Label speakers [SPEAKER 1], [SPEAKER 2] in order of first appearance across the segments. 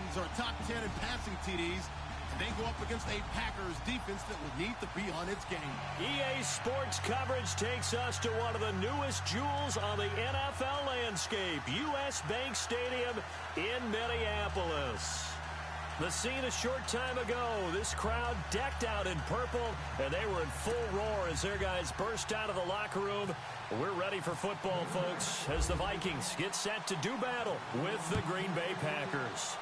[SPEAKER 1] Vikings are top 10 in passing TDs, and they go up against a Packers defense that would need to be on its game.
[SPEAKER 2] EA Sports coverage takes us to one of the newest jewels on the NFL landscape, US Bank Stadium in Minneapolis. The scene a short time ago, this crowd decked out in purple, and they were in full roar as their guys burst out of the locker room. We're ready for football, folks, as the Vikings get set to do battle with the Green Bay Packers.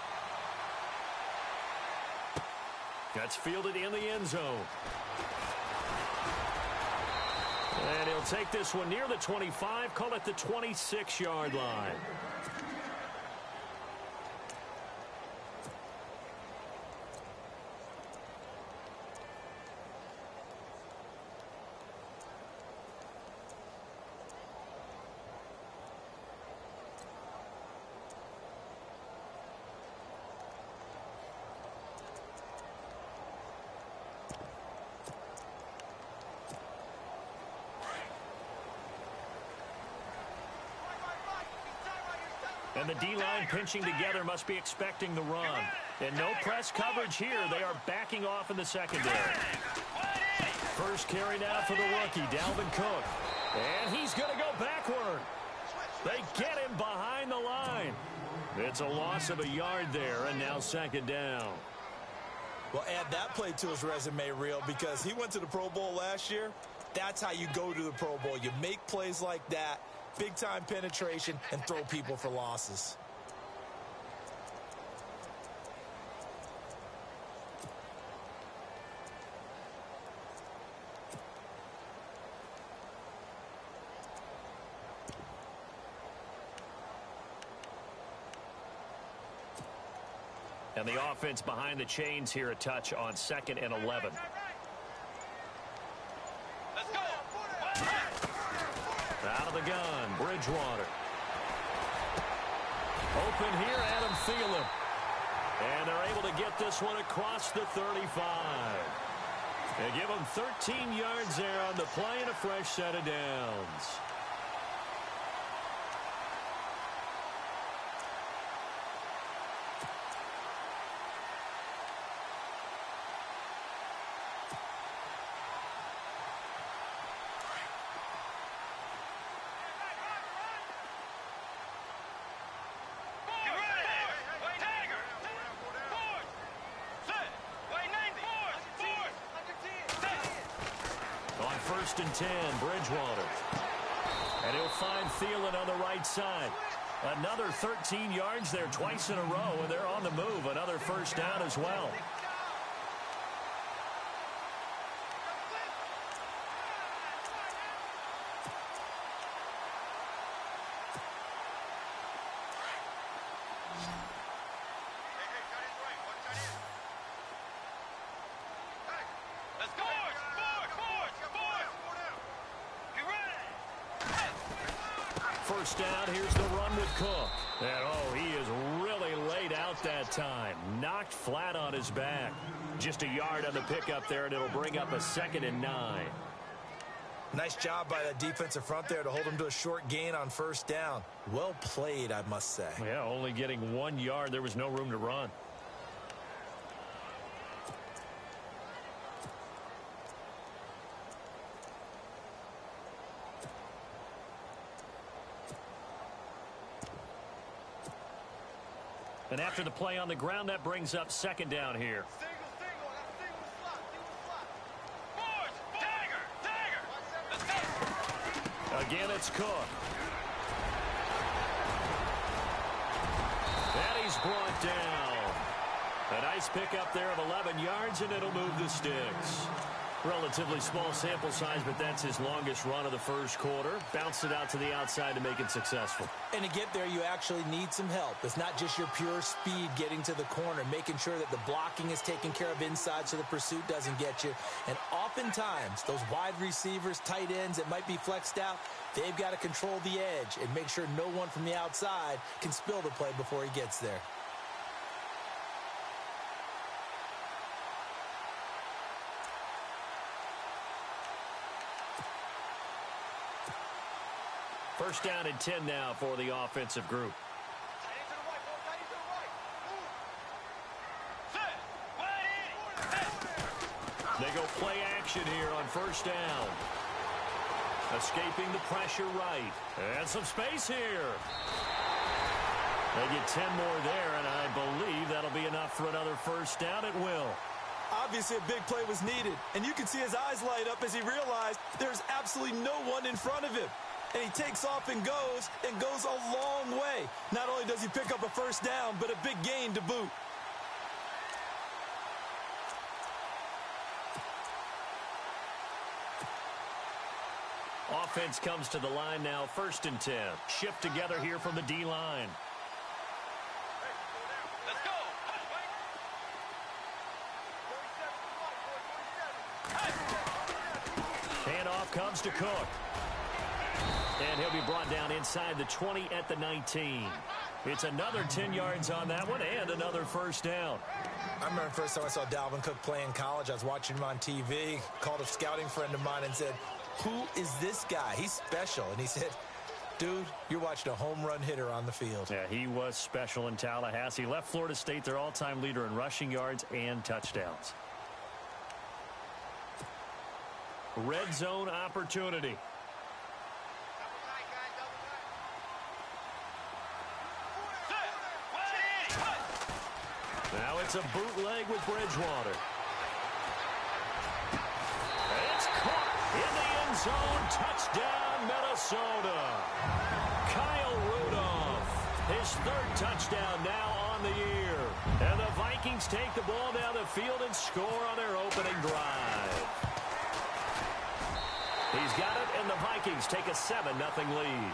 [SPEAKER 2] That's fielded in the end zone. And he'll take this one near the 25, call it the 26-yard line. And the D-line pinching together must be expecting the run. And no press coverage here. They are backing off in the secondary. First carry now for the rookie, Dalvin Cook. And he's going to go backward. They get him behind the line. It's a loss of a yard there, and now second down.
[SPEAKER 3] Well, add that play to his resume reel because he went to the Pro Bowl last year. That's how you go to the Pro Bowl. You make plays like that. Big-time penetration, and throw people for losses.
[SPEAKER 2] And the offense behind the chains here, a touch on 2nd and 11. Out of the gun, Bridgewater. Open here, Adam Thielen. And they're able to get this one across the 35. They give them 13 yards there on the play and a fresh set of downs. First and 10, Bridgewater. And he'll find Thielen on the right side. Another 13 yards there twice in a row, and they're on the move. Another first down as well. First down, here's the run with Cook. And, oh, he is really laid out that time. Knocked flat on his back. Just a yard on the pickup there, and it'll bring up a 2nd and 9.
[SPEAKER 3] Nice job by that defensive front there to hold him to a short gain on first down. Well played, I must say.
[SPEAKER 2] Yeah, only getting 1 yard. There was no room to run. And after the play on the ground, that brings up 2nd down here. Again, it's Cook. And he's brought down. A nice pickup there of 11 yards, and it'll move the sticks. Relatively small sample size, but that's his longest run of the first quarter. Bounced it out to the outside to make it successful.
[SPEAKER 3] And to get there, you actually need some help. It's not just your pure speed getting to the corner, making sure that the blocking is taken care of inside so the pursuit doesn't get you. And oftentimes, those wide receivers, tight ends that might be flexed out, they've got to control the edge and make sure no one from the outside can spill the play before he gets there.
[SPEAKER 2] First down and 10 now for the offensive group. They go play action here on first down. Escaping the pressure right. And some space here. They get 10 more there, and I believe that'll be enough for another first down. It will.
[SPEAKER 3] Obviously, a big play was needed, and you can see his eyes light up as he realized there's absolutely no one in front of him. And he takes off and goes a long way. Not only does he pick up a first down, but a big gain to boot.
[SPEAKER 2] Offense comes to the line now, 1st and 10. Shift together here from the D-line.
[SPEAKER 4] Let's go.
[SPEAKER 2] Handoff comes to Cook. And he'll be brought down inside the 20 at the 19. It's another 10 yards on that one and another first down.
[SPEAKER 3] I remember the first time I saw Dalvin Cook play in college. I was watching him on TV, called a scouting friend of mine and said, "Who is this guy? He's special." And he said, "Dude, you're watching a home run hitter on the field."
[SPEAKER 2] Yeah, he was special in Tallahassee. Left Florida State their all-time leader in rushing yards and touchdowns. Red zone opportunity. Now it's a bootleg with Bridgewater. It's caught in the end zone. Touchdown, Minnesota. Kyle Rudolph, his 3rd touchdown now on the year. And the Vikings take the ball down the field and score on their opening drive. He's got it, and the Vikings take a 7-0 lead.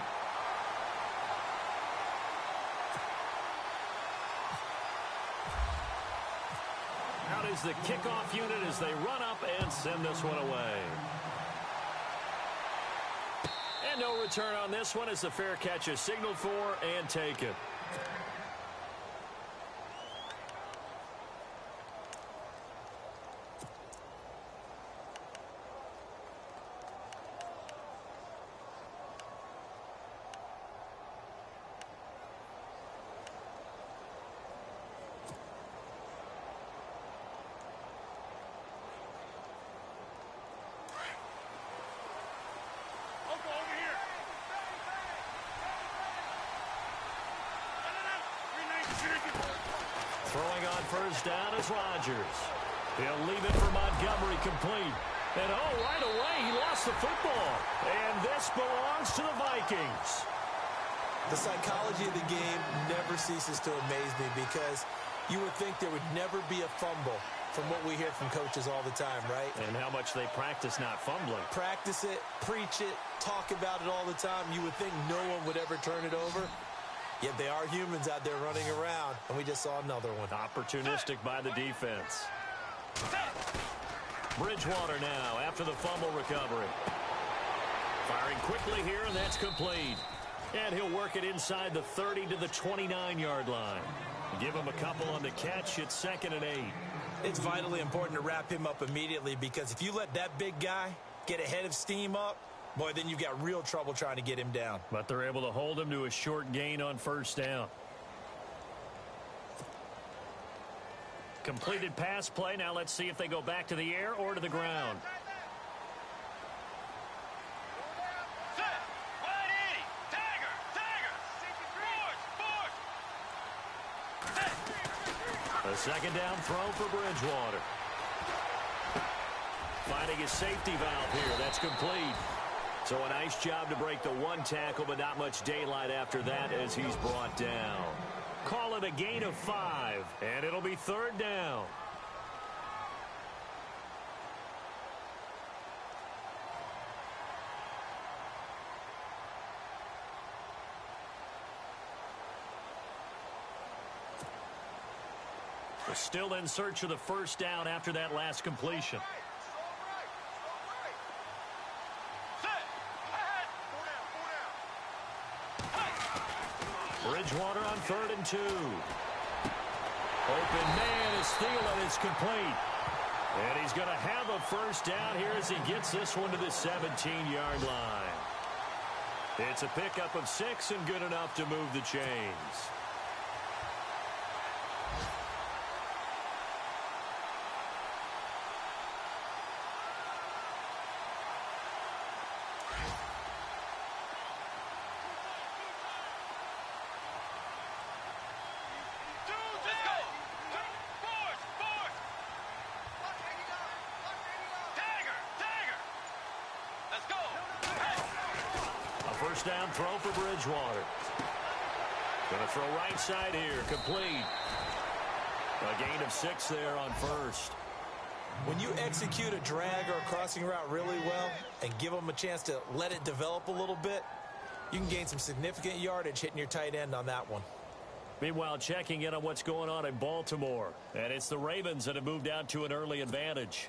[SPEAKER 2] Out is the kickoff unit as they run up and send this one away. And no return on this one as the fair catch is signaled for and taken. Throwing on first down is Rodgers. He'll leave it for Montgomery complete. And right away he lost the football. And this belongs to the Vikings.
[SPEAKER 3] The psychology of the game never ceases to amaze me because you would think there would never be a fumble from what we hear from coaches all the time, right?
[SPEAKER 2] And how much they practice not fumbling.
[SPEAKER 3] Practice it, preach it, talk about it all the time. You would think no one would ever turn it over. Yet they are humans out there running around, and we just saw another one.
[SPEAKER 2] Opportunistic by the defense. Bridgewater now after the fumble recovery. Firing quickly here, and that's complete. And he'll work it inside the 30 to the 29-yard line. Give him a couple on the catch. It's 2nd and 8.
[SPEAKER 3] It's vitally important to wrap him up immediately because if you let that big guy get a head of steam up, boy, then you've got real trouble trying to get him down.
[SPEAKER 2] But they're able to hold him to a short gain on first down. Completed pass play. Now let's see if they go back to the air or to the ground. A 2nd down throw for Bridgewater. Finding his safety valve here. That's complete. So a nice job to break the one tackle, but not much daylight after that as he's brought down. Call it a gain of 5, and it'll be 3rd down. We're still in search of the first down after that last completion. Bridgewater on 3rd and 2. Open man is Thielen. It's complete. And he's going to have a first down here as he gets this one to the 17-yard line. It's a pickup of 6 and good enough to move the chains. First down throw for Bridgewater. Going to throw right side here. Complete. A gain of 6 there on first.
[SPEAKER 3] When you execute a drag or a crossing route really well and give them a chance to let it develop a little bit, you can gain some significant yardage hitting your tight end on that one.
[SPEAKER 2] Meanwhile, checking in on what's going on in Baltimore. And it's the Ravens that have moved out to an early advantage.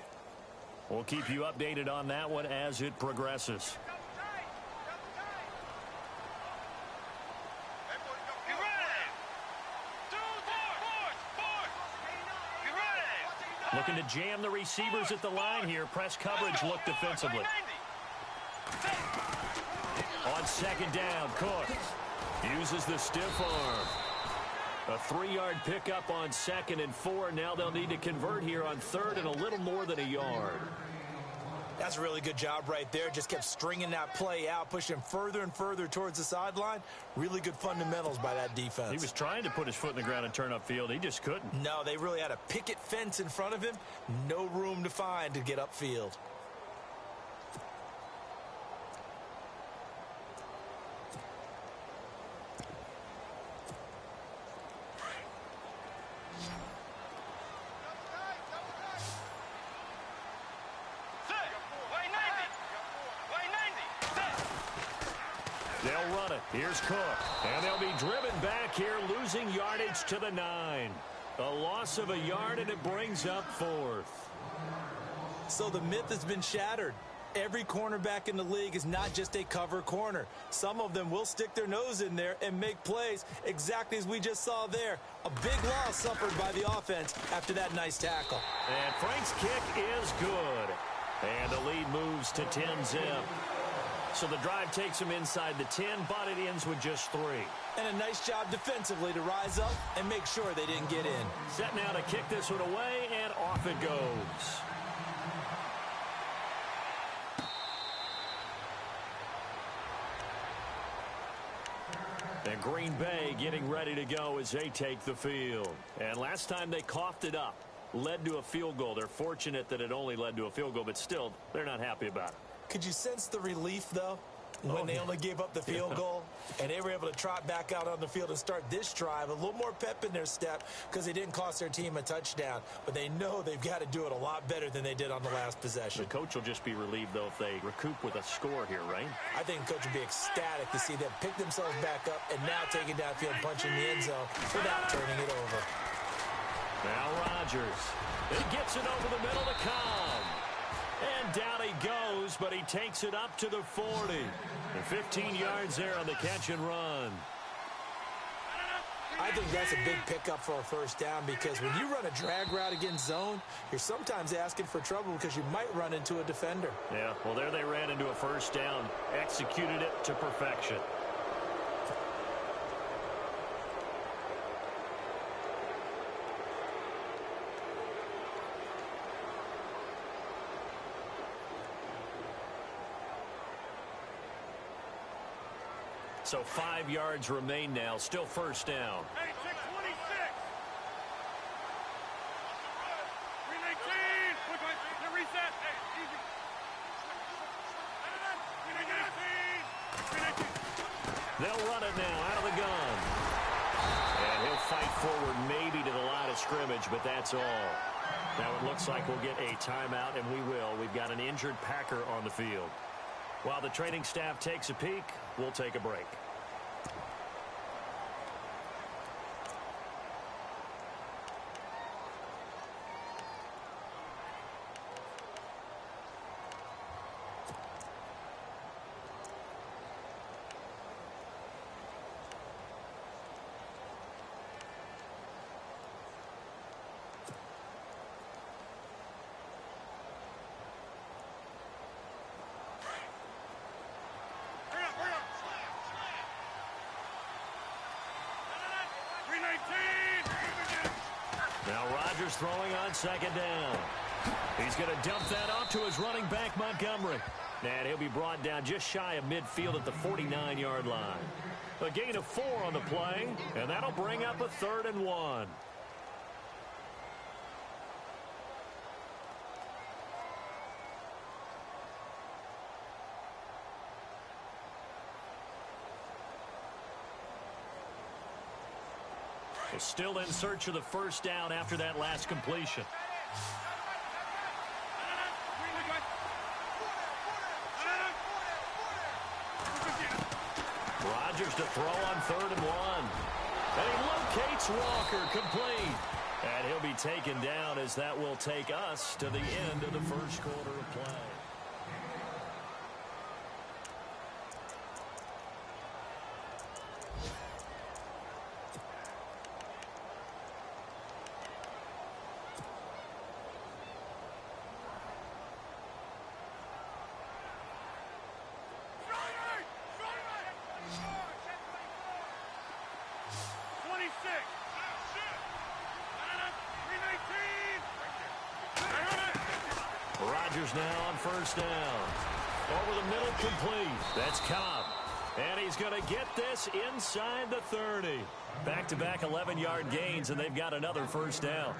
[SPEAKER 2] We'll keep you updated on that one as it progresses. Looking to jam the receivers at the line here. Press coverage look defensively. On second down, Cook uses the stiff arm. A 3-yard pickup on 2nd and 4. Now they'll need to convert here on 3rd and a little more than a yard.
[SPEAKER 3] That's a really good job right there. Just kept stringing that play out, pushing further and further towards the sideline. Really good fundamentals by that defense.
[SPEAKER 2] He was trying to put his foot in the ground and turn upfield. He just couldn't.
[SPEAKER 3] No, they really had a picket fence in front of him. No room to find to get upfield.
[SPEAKER 2] They'll run it. Here's Cook. And they'll be driven back here, losing yardage to the 9. A loss of a yard, and it brings up 4th.
[SPEAKER 3] So the myth has been shattered. Every cornerback in the league is not just a cover corner. Some of them will stick their nose in there and make plays exactly as we just saw there. A big loss suffered by the offense after that nice tackle.
[SPEAKER 2] And Frank's kick is good. And the lead moves to 10-zip. So the drive takes him inside the 10, but it ends with just 3.
[SPEAKER 3] And a nice job defensively to rise up and make sure they didn't get in.
[SPEAKER 2] Set now to kick this one away, and off it goes. And Green Bay getting ready to go as they take the field. And last time they coughed it up, led to a field goal. They're fortunate that it only led to a field goal, but still, they're not happy about it.
[SPEAKER 3] Could you sense the relief, though, when they only gave up the field goal and they were able to trot back out on the field and start this drive? A little more pep in their step because they didn't cost their team a touchdown, but they know they've got to do it a lot better than they did on the last possession.
[SPEAKER 2] The coach will just be relieved, though, if they recoup with a score here, right?
[SPEAKER 3] I think the coach would be ecstatic to see them pick themselves back up and now take it downfield, punch in the end zone without turning it over.
[SPEAKER 2] Now Rodgers. He gets it over the middle to Cobb. And down he goes, but he takes it up to the 40. And 15 yards there on the catch and run.
[SPEAKER 3] I think that's a big pickup for a first down because when you run a drag route against zone, you're sometimes asking for trouble because you might run into a defender.
[SPEAKER 2] Yeah, well, there they ran into a first down, executed it to perfection. So 5 yards remain now. Still first down.
[SPEAKER 1] Hey, 626. 319. Quick, reset. Hey, easy. 319.
[SPEAKER 2] They'll run it now out of the gun. And he'll fight forward maybe to the line of scrimmage, but that's all. Now it looks like we'll get a timeout, and we will. We've got an injured Packer on the field. While the training staff takes a peek, we'll take a break. Now Rodgers throwing on second down. He's going to dump that off to his running back, Montgomery. And he'll be brought down just shy of midfield at the 49-yard line. A gain of 4 on the play, and that'll bring up a 3rd and 1. Still in search of the first down after that last completion. Rodgers to throw on 3rd and 1. And he locates Walker, complete. And he'll be taken down as that will take us to the end of the first quarter of play. Rodgers now on first down. Over the middle, complete. That's Cobb. And he's going to get this inside the 30. Back-to-back 11-yard gains, and they've got another first down.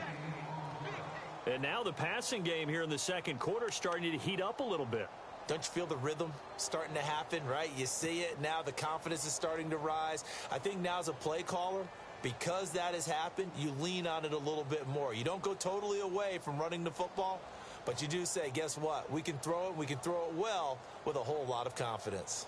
[SPEAKER 2] And now the passing game here in the second quarter starting to heat up a little bit.
[SPEAKER 3] Don't you feel the rhythm starting to happen, right? You see it. Now the confidence is starting to rise. I think now as a play caller, because that has happened, you lean on it a little bit more. You don't go totally away from running the football, but you do say, guess what? We can throw it. We can throw it well with a whole lot of confidence.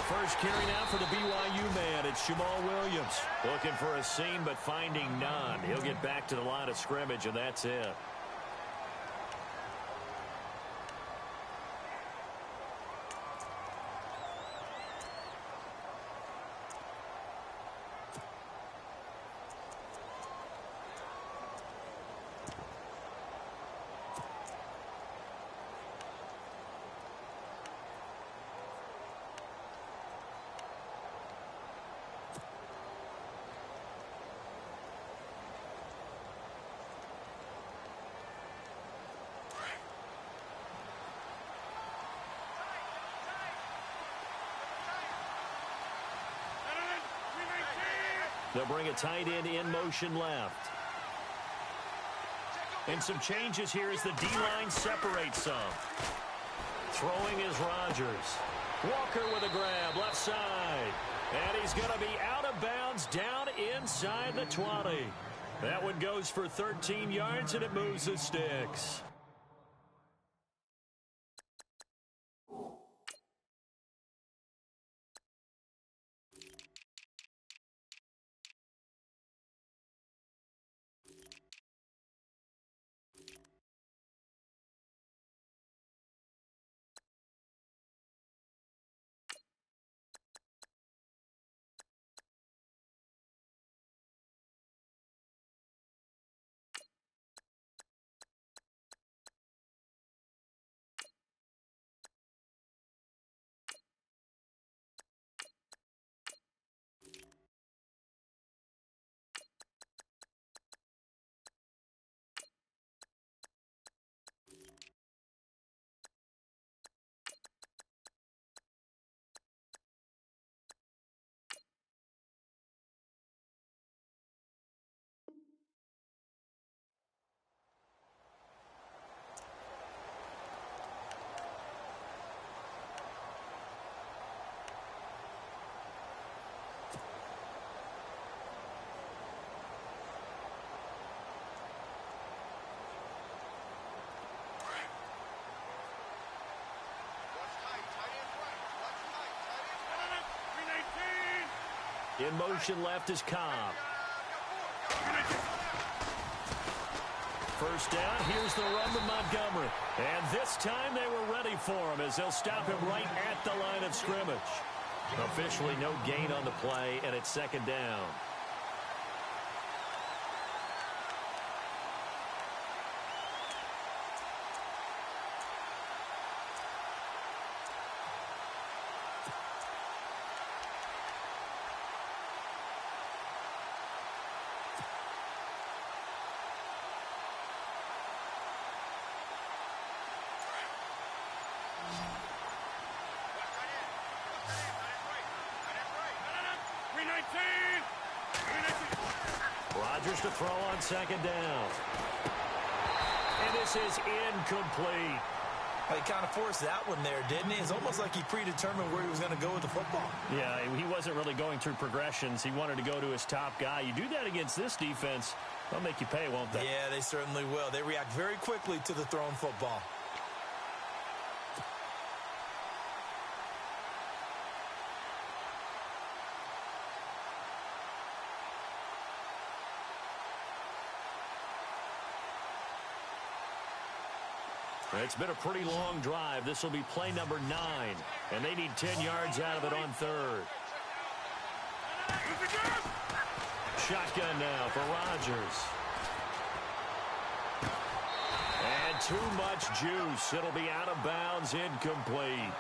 [SPEAKER 2] First carry now for the BYU man. It's Jamal Williams. Looking for a seam, but finding none. He'll get back to the line of scrimmage, and that's it. They'll bring a tight end in motion left. And some changes here as the D-line separates some. Throwing is Rodgers. Walker with a grab, left side. And he's going to be out of bounds down inside the 20. That one goes for 13 yards, and it moves the sticks. In motion left is Cobb. First down, here's the run to Montgomery. And this time they were ready for him as they'll stop him right at the line of scrimmage. Officially no gain on the play, and it's second down. Rodgers to throw on second down. And this is incomplete.
[SPEAKER 3] Well, he kind of forced that one there, didn't he? It's almost like he predetermined where he was going to go with the football.
[SPEAKER 2] Yeah, he wasn't really going through progressions. He wanted to go to his top guy. You do that against this defense, they'll make you pay, won't they?
[SPEAKER 3] Yeah, they certainly will. They react very quickly to the thrown football.
[SPEAKER 2] It's been a pretty long drive. This will be play number 9, and they need 10 yards out of it on third. Shotgun now for Rodgers. And too much juice. It'll be out of bounds, incomplete.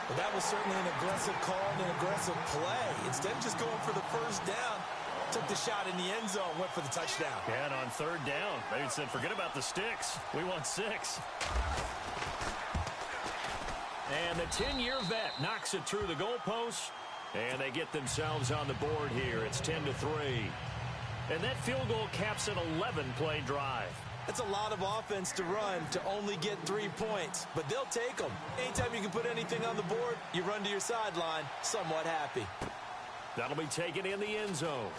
[SPEAKER 3] Well, that was certainly an aggressive call and an aggressive play. Instead of just going for the first down, took the shot in the end zone, went for the touchdown.
[SPEAKER 2] Yeah, and on third down, they said, forget about the sticks. We want 6. And the 10-year vet knocks it through the goalpost, and they get themselves on the board here. It's 10-3. And that field goal caps an 11-play drive.
[SPEAKER 3] That's a lot of offense to run to only get 3 points, but they'll take them. Anytime you can put anything on the board, you run to your sideline, somewhat happy.
[SPEAKER 2] That'll be taken in the end zone.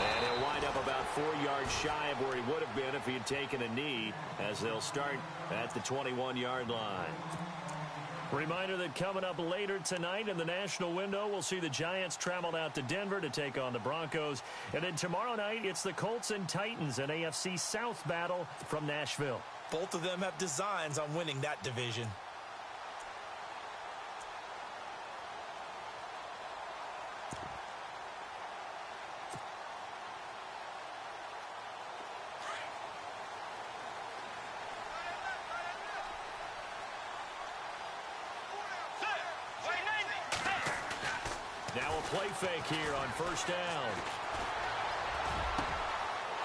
[SPEAKER 2] And he'll wind up about 4 yards shy of where he would have been if he had taken a knee, as they'll start at the 21-yard line. Reminder that coming up later tonight in the national window, we'll see the Giants travel out to Denver to take on the Broncos. And then tomorrow night, it's the Colts and Titans, an AFC South battle from Nashville.
[SPEAKER 3] Both of them have designs on winning that division.
[SPEAKER 2] Now a play fake here on first down.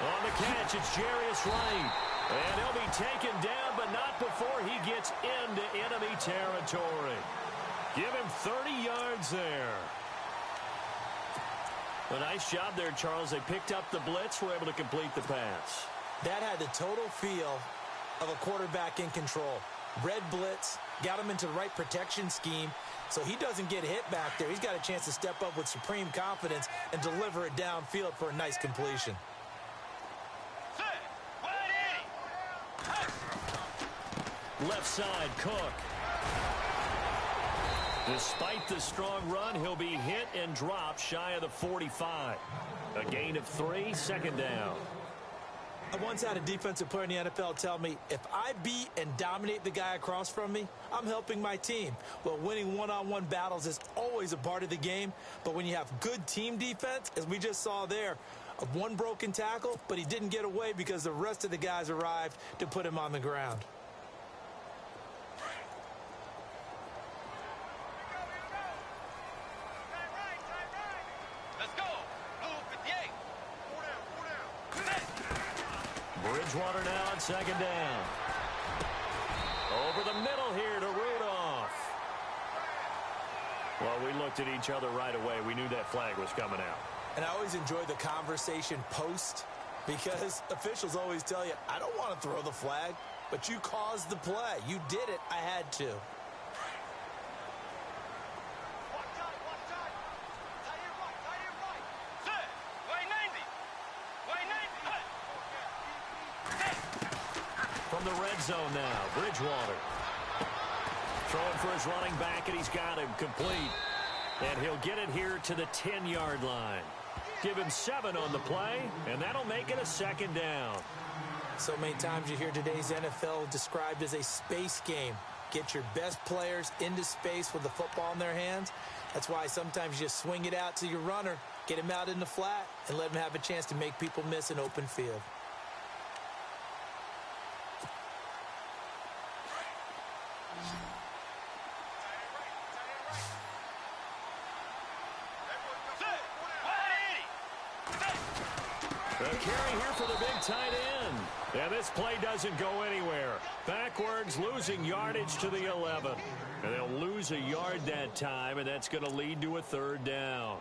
[SPEAKER 2] On the catch, it's Jarius Wright. And he'll be taken down, but not before he gets into enemy territory. Give him 30 yards there. A nice job there, Charles. They picked up the blitz, were able to complete the pass.
[SPEAKER 3] That had the total feel of a quarterback in control. Red blitz, got him into the right protection scheme, so he doesn't get hit back there. He's got a chance to step up with supreme confidence and deliver it downfield for a nice completion.
[SPEAKER 2] Left side, Cook. Despite the strong run, he'll be hit and dropped shy of the 45. A gain of 3, second down.
[SPEAKER 3] I once had a defensive player in the NFL tell me, if I beat and dominate the guy across from me, I'm helping my team. Well, winning one-on-one battles is always a part of the game, but when you have good team defense, as we just saw there, one broken tackle, but he didn't get away because the rest of the guys arrived to put him on the ground.
[SPEAKER 2] Bridgewater now on second down. Over the middle here to Rudolph. Well, we looked at each other right away. We knew that flag was coming out.
[SPEAKER 3] And I always enjoy the conversation post because officials always tell you, I don't want to throw the flag, but you caused the play. You did it. I had to.
[SPEAKER 2] From the red zone now, Bridgewater. Throwing for his running back, and he's got him complete. And he'll get it here to the 10-yard line. Give him 7 on the play, and that'll make it a second down.
[SPEAKER 3] So many times you hear today's NFL described as a space game. Get your best players into space with the football in their hands. That's why sometimes you just swing it out to your runner, get him out in the flat, and let him have a chance to make people miss an open field.
[SPEAKER 2] The carry here for the big tight end. And this play doesn't go anywhere. Backwards, losing yardage to the 11. And they'll lose a yard that time, and that's going to lead to a third down.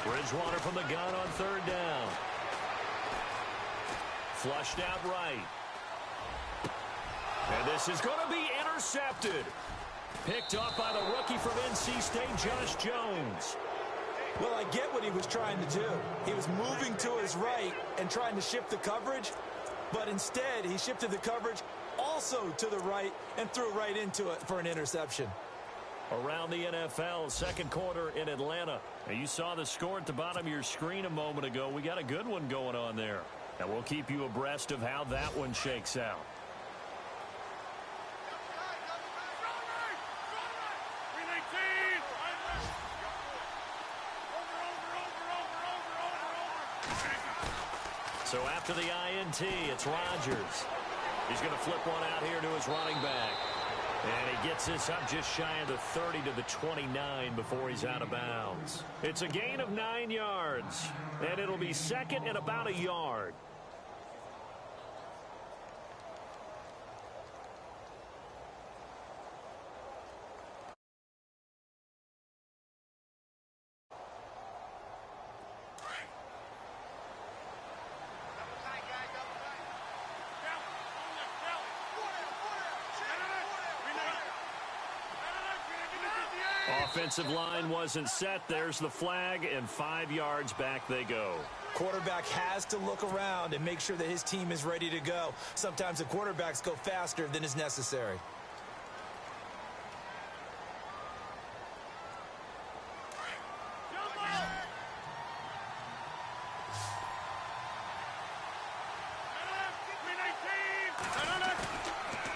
[SPEAKER 2] Bridgewater from the gun on third down. Flushed out right. And this is going to be intercepted. Picked off by the rookie from NC State, Josh Jones.
[SPEAKER 3] Well, I get what he was trying to do. He was moving to his right and trying to shift the coverage, but instead he shifted the coverage also to the right and threw right into it for an interception.
[SPEAKER 2] Around the NFL, second quarter in Atlanta. Now, you saw the score at the bottom of your screen a moment ago. We got a good one going on there. And we'll keep you abreast of how that one shakes out. So after the INT, it's Rodgers. He's going to flip one out here to his running back. And he gets this up just shy of the 30 to the 29 before he's out of bounds. It's a gain of 9 yards. And it'll be second and about a yard. Offensive line wasn't set. There's the flag, and 5 yards back they go.
[SPEAKER 3] Quarterback has to look around and make sure that his team is ready to go. Sometimes the quarterbacks go faster than is necessary.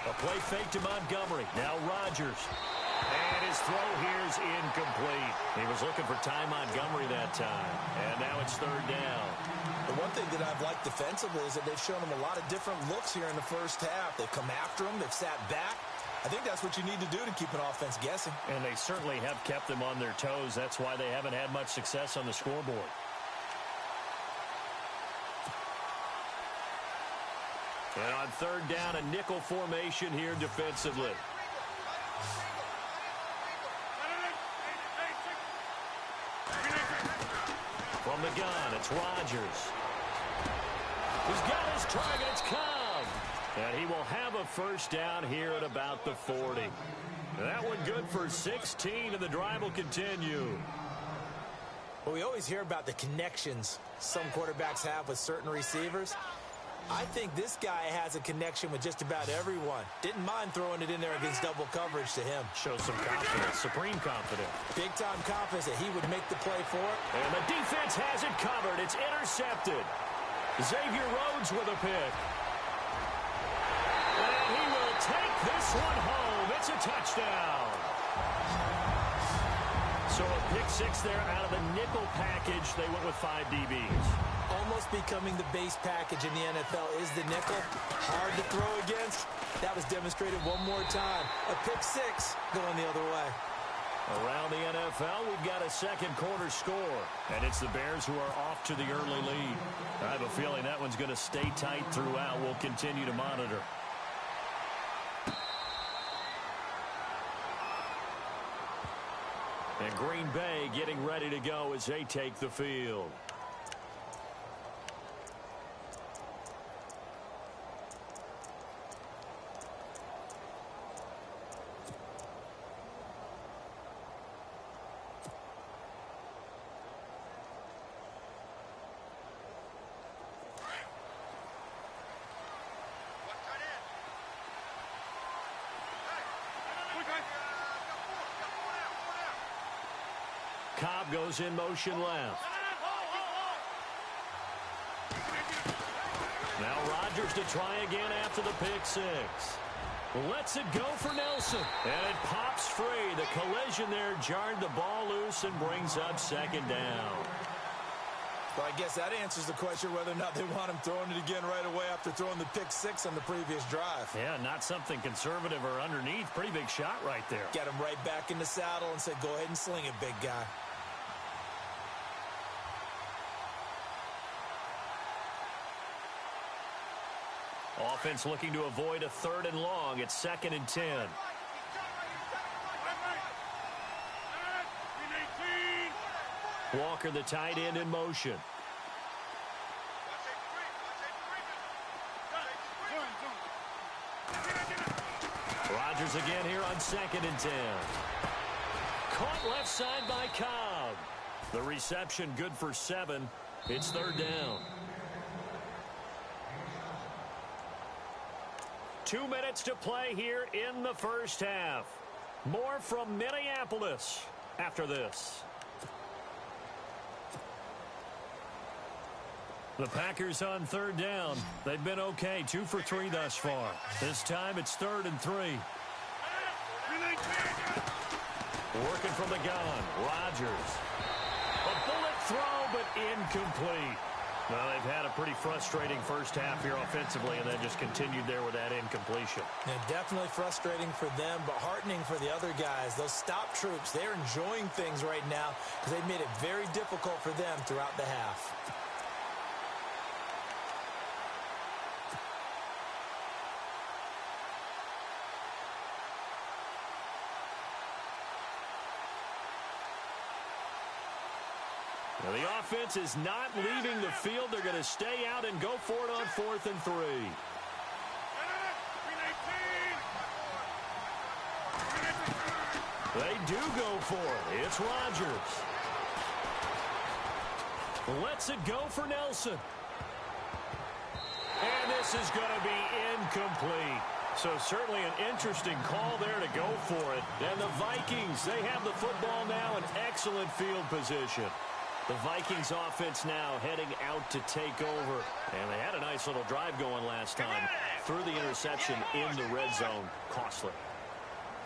[SPEAKER 2] A play fake to Montgomery. Now Rodgers. And his throw here is incomplete. He was looking for Ty Montgomery that time. And now it's third down.
[SPEAKER 3] The one thing that I've liked defensively is that they've shown him a lot of different looks here in the first half. They've come after him. They've sat back. I think that's what you need to do to keep an offense guessing.
[SPEAKER 2] And they certainly have kept them on their toes. That's why they haven't had much success on the scoreboard. And on third down, a nickel formation here defensively. From the gun, it's Rodgers. He's got his target. It's Cobb. And he will have a first down here at about the 40. That one good for 16, and the drive will continue.
[SPEAKER 3] Well, we always hear about the connections some quarterbacks have with certain receivers. I think this guy has a connection with just about everyone. Didn't mind throwing it in there against double coverage to him.
[SPEAKER 2] Shows some confidence, supreme confidence.
[SPEAKER 3] Big-time confidence that he would make the play for it.
[SPEAKER 2] And the defense has it covered. It's intercepted. Xavier Rhodes with a pick. And he will take this one home. It's a touchdown. So a pick six there out of the nickel package. They went with 5 DBs.
[SPEAKER 3] Almost becoming the base package in the NFL is the nickel. Hard to throw against. That was demonstrated one more time. A pick six going the other way.
[SPEAKER 2] Around the NFL, we've got a second quarter score. And it's the Bears who are off to the early lead. I have a feeling that one's going to stay tight throughout. We'll continue to monitor. And Green Bay getting ready to go as they take the field. Cobb goes in motion left. Now Rodgers to try again after the pick six. Lets it go for Nelson. And it pops free. The collision there jarred the ball loose and brings up second down.
[SPEAKER 3] Well, I guess that answers the question whether or not they want him throwing it again right away after throwing the pick six on the previous drive.
[SPEAKER 2] Yeah, not something conservative or underneath. Pretty big shot right there.
[SPEAKER 3] Get him right back in the saddle and said, go ahead and sling it, big guy.
[SPEAKER 2] Offense looking to avoid a third and long. It's 2nd and 10. Walker, the tight end, in motion. Rodgers again here on 2nd and 10. Caught left side by Cobb. The reception good for 7. It's 3rd down. 2 minutes to play here in the first half. More from Minneapolis after this. The Packers on 3rd down. They've been okay, 2 for 3 thus far. This time it's 3rd and 3. Working from the gun, Rodgers. A bullet throw, but incomplete. Well, they've had a pretty frustrating first half here offensively, and then just continued there with that incompletion.
[SPEAKER 3] Yeah, definitely frustrating for them, but heartening for the other guys. Those stop troops, they're enjoying things right now because they've made it very difficult for them throughout the half.
[SPEAKER 2] Now, the offense is not leaving the field. They're going to stay out and go for it on 4th and 3. They do go for it. It's Rodgers. Lets it go for Nelson. And this is going to be incomplete. So certainly an interesting call there to go for it. And the Vikings, they have the football now in excellent field position. The Vikings offense now heading out to take over. And they had a nice little drive going last time. Threw the interception in the red zone. Costly.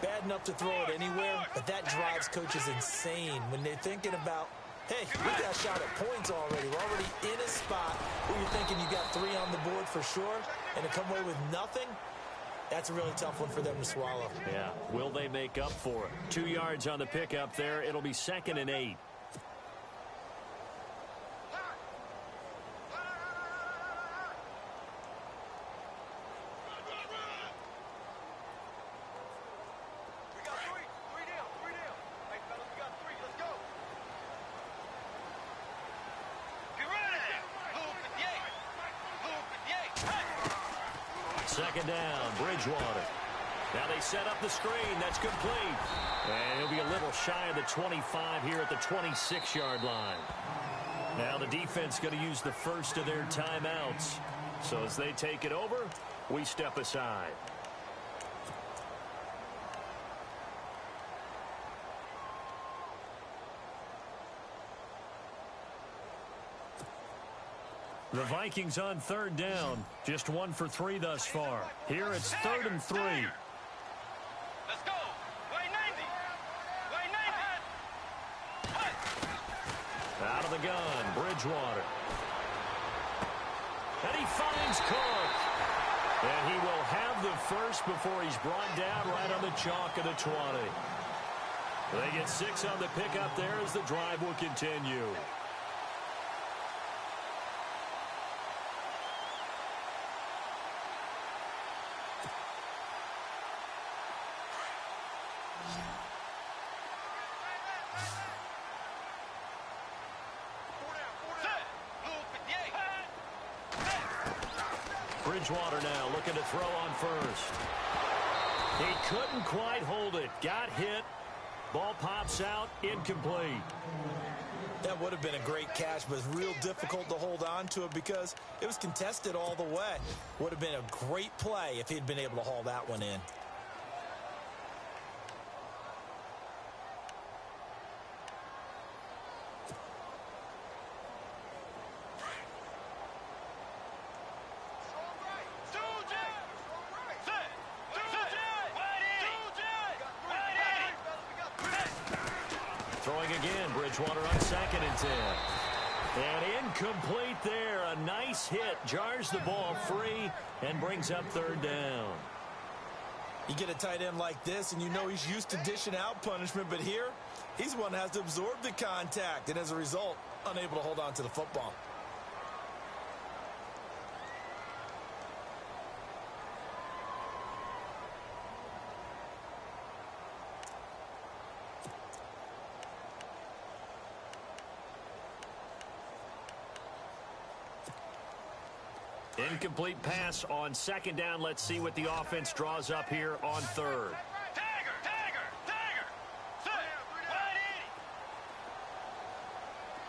[SPEAKER 3] Bad enough to throw it anywhere, but that drives coaches insane when they're thinking about, hey, we got a shot at points already. We're already in a spot where you're thinking you got 3 on the board for sure, and to come away with nothing, that's a really tough one for them to swallow.
[SPEAKER 2] Yeah, will they make up for it? 2 yards on the pickup there. It'll be 2nd and 8. Second down, Bridgewater. Now they set up the screen. That's complete. And he'll be a little shy of the 25 here at the 26-yard line. Now the defense going to use the first of their timeouts. So as they take it over, we step aside. The Vikings on 3rd down. Just 1 for 3 thus far. Here it's 3rd and 3.
[SPEAKER 4] Let's go. Way 90. Way 90.
[SPEAKER 2] Out of the gun, Bridgewater. And he finds Cook. And he will have the first before he's brought down right on the chalk of the 20. They get 6 on the pickup there as the drive will continue. Bridgewater now looking to throw on first. He couldn't quite hold it. Got hit. Ball pops out. Incomplete.
[SPEAKER 3] That would have been a great catch, but it's real difficult to hold on to it because it was contested all the way. Would have been a great play if he'd been able to haul that one in.
[SPEAKER 2] Throwing again, Bridgewater on 2nd and 10. And incomplete there. A nice hit. Jars the ball free and brings up 3rd down.
[SPEAKER 3] You get a tight end like this, and you know he's used to dishing out punishment, but here, he's the one that has to absorb the contact, and as a result, unable to hold on to the football.
[SPEAKER 2] Incomplete pass on second down. Let's see what the offense draws up here on third.
[SPEAKER 4] Tiger, Tiger, Tiger. Set. 180.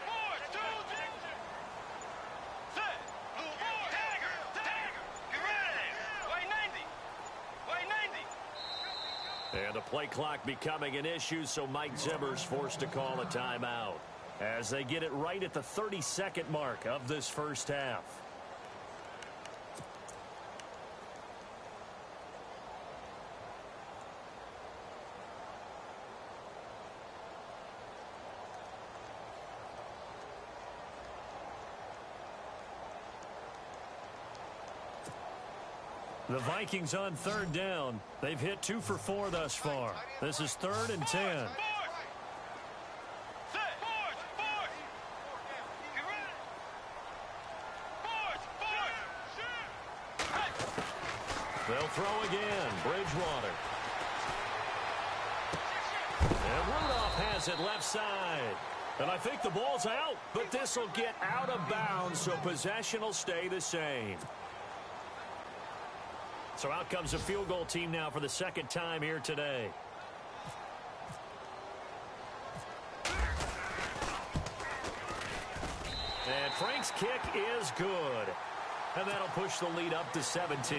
[SPEAKER 4] 4, 2, 6. Set. Blue 4. Tiger, Tiger. Get ready. White 90. White 90.
[SPEAKER 2] And the play clock becoming an issue, so Mike Zimmer's forced to call a timeout as they get it right at the 30-second mark of this first half. The Vikings on third down. They've hit 2 for 4 thus far. This is 3rd and 10.
[SPEAKER 4] Set. Force, force. Get ready. Force, force.
[SPEAKER 2] They'll throw again. Bridgewater. And Rudolph has it left side. And I think the ball's out, but this will get out of bounds, so possession will stay the same. So out comes a field goal team now for the second time here today. And Frank's kick is good. And that'll push the lead up to 17.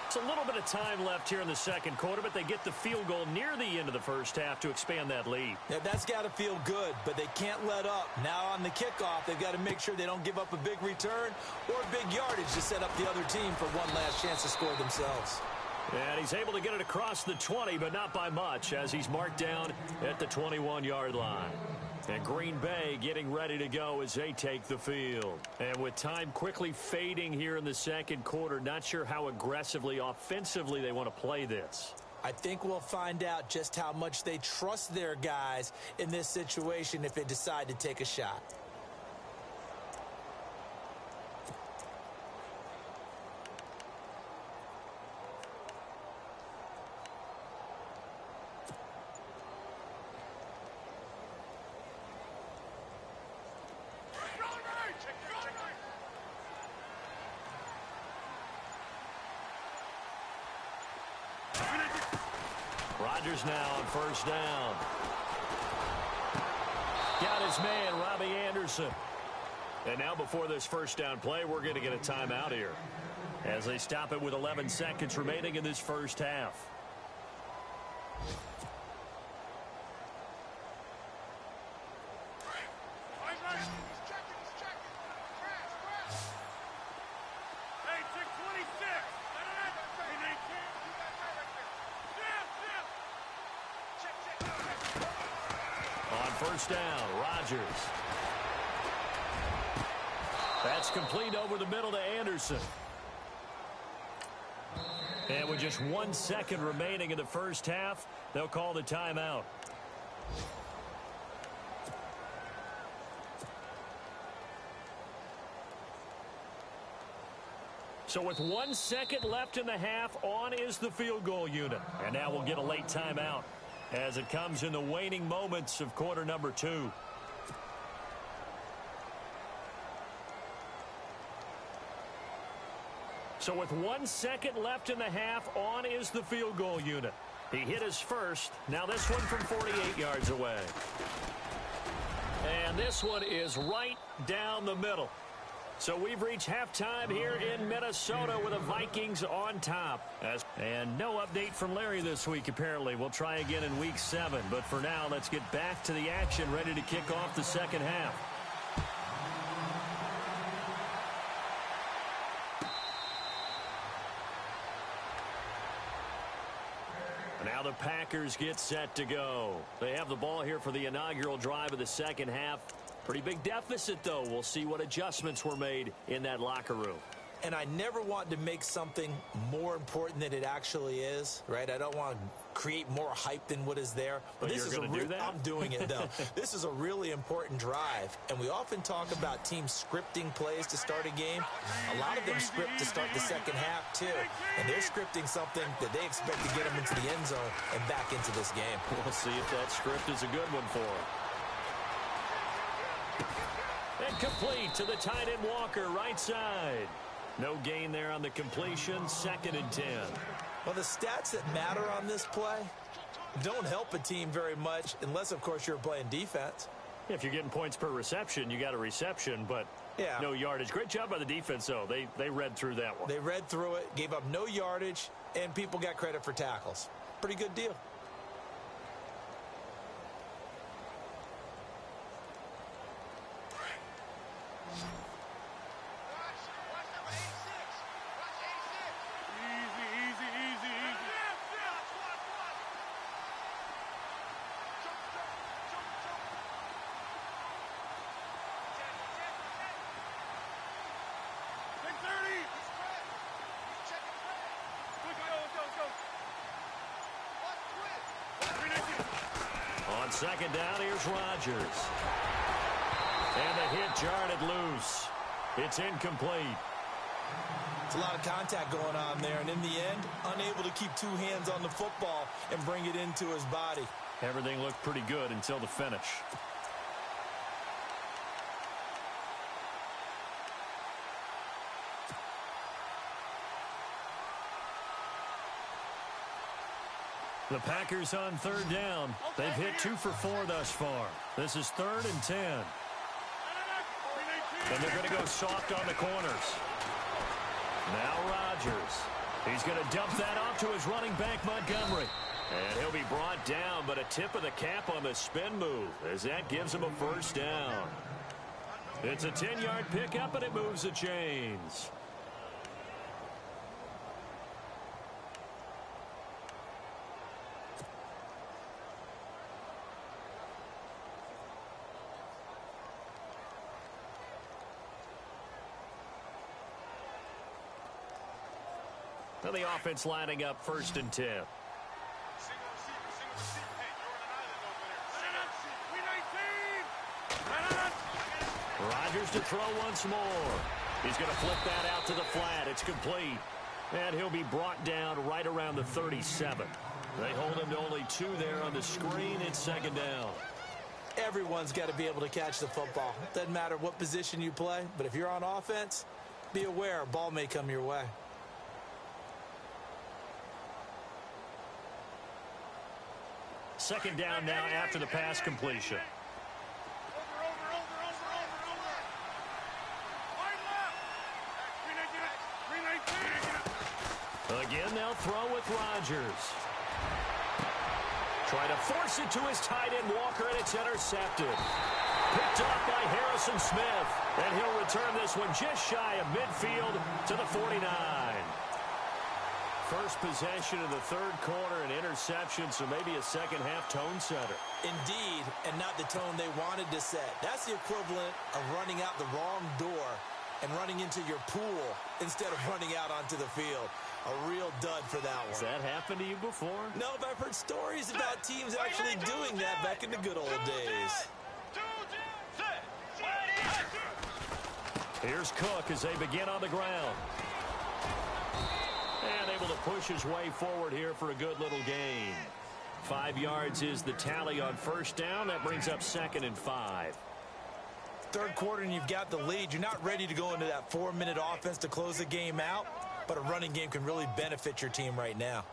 [SPEAKER 2] It's a little bit of time left here in the second quarter, but they get the field goal near the end of the first half to expand that lead.
[SPEAKER 3] Yeah, that's got to feel good, but they can't let up. Now on the kickoff, they've got to make sure they don't give up a big return or big yardage to set up the other team for one last chance to score themselves.
[SPEAKER 2] And he's able to get it across the 20, but not by much, as he's marked down at the 21-yard line. And Green Bay getting ready to go as they take the field. And with time quickly fading here in the second quarter, not sure how aggressively, offensively they want to play this.
[SPEAKER 3] I think we'll find out just how much they trust their guys in this situation if they decide to take a shot.
[SPEAKER 2] Rodgers now on first down. Got his man, Robbie Anderson. And now before this first down play, we're going to get a timeout here as they stop it with 11 seconds remaining in this first half. First down, Rodgers. That's complete over the middle to Anderson. And with just 1 second remaining in the first half, they'll call the timeout. So with 1 second left in the half, on is the field goal unit. And now we'll get a late timeout as it comes in the waning moments of quarter number 2. So with 1 second left in the half, on is the field goal unit. He hit his first. Now this one from 48 yards away. And this one is right down the middle. So we've reached halftime here in Minnesota with the Vikings on top. And no update from Larry this week, apparently. We'll try again in week 7. But for now, let's get back to the action, ready to kick off the second half. Now the Packers get set to go. They have the ball here for the inaugural drive of the second half. Pretty big deficit, though. We'll see what adjustments were made in that locker room.
[SPEAKER 3] And I never want to make something more important than it actually is, right? I don't want to create more hype than what is there.
[SPEAKER 2] But this is do that?
[SPEAKER 3] I'm doing it, though. This is a really important drive. And we often talk about teams scripting plays to start a game. A lot of them script to start the second half, too. And they're scripting something that they expect to get them into the end zone and back into this game.
[SPEAKER 2] We'll see if that script is a good one for them. And complete to the tight end Walker, right side. No gain there on the completion. 2nd and 10.
[SPEAKER 3] Well, the stats that matter on this play don't help a team very much unless, of course, you're playing defense.
[SPEAKER 2] If you're getting points per reception, you got a reception, but
[SPEAKER 3] yeah,
[SPEAKER 2] no yardage. Great job by the defense, though. They read through that one.
[SPEAKER 3] They read through it, gave up no yardage, and people got credit for tackles. Pretty good deal.
[SPEAKER 2] On 2nd down, here's Rodgers. And the hit jarred it loose. It's incomplete.
[SPEAKER 3] It's a lot of contact going on there, and in the end, unable to keep 2 hands on the football and bring it into his body.
[SPEAKER 2] Everything looked pretty good until the finish. The Packers on 3rd down. They've hit 2 for 4 thus far. This is 3rd and 10. And they're going to go soft on the corners. Now Rodgers. He's going to dump that off to his running back, Montgomery. And he'll be brought down, but a tip of the cap on the spin move as that gives him a 1st down. It's a 10-yard pickup, and it moves the chains. Now the offense lining up 1st and 10. Rodgers to throw once more. He's going to flip that out to the flat. It's complete. And he'll be brought down right around the 37. They hold him to only 2 there on the screen. It's 2nd down.
[SPEAKER 3] Everyone's got to be able to catch the football. Doesn't matter what position you play, but if you're on offense, be aware a ball may come your way.
[SPEAKER 2] Second down now after the pass completion. Again, they'll throw with Rodgers. Try to force it to his tight end, Walker, and it's intercepted. Picked off by Harrison Smith. And he'll return this one just shy of midfield to the 49. First possession of the 3rd quarter, an interception, so maybe a second-half tone setter.
[SPEAKER 3] Indeed, and not the tone they wanted to set. That's the equivalent of running out the wrong door and running into your pool instead of running out onto the field. A real dud for that one.
[SPEAKER 2] Has that happened to you before?
[SPEAKER 3] No, but I've heard stories about teams actually doing that back in the good old days.
[SPEAKER 2] Here's Cook as they begin on the ground. And able to push his way forward here for a good little gain. 5 yards is the tally on 1st down. That brings up 2nd and 5.
[SPEAKER 3] 3rd quarter and you've got the lead. You're not ready to go into that 4-minute offense to close the game out, but a running game can really benefit your team right now.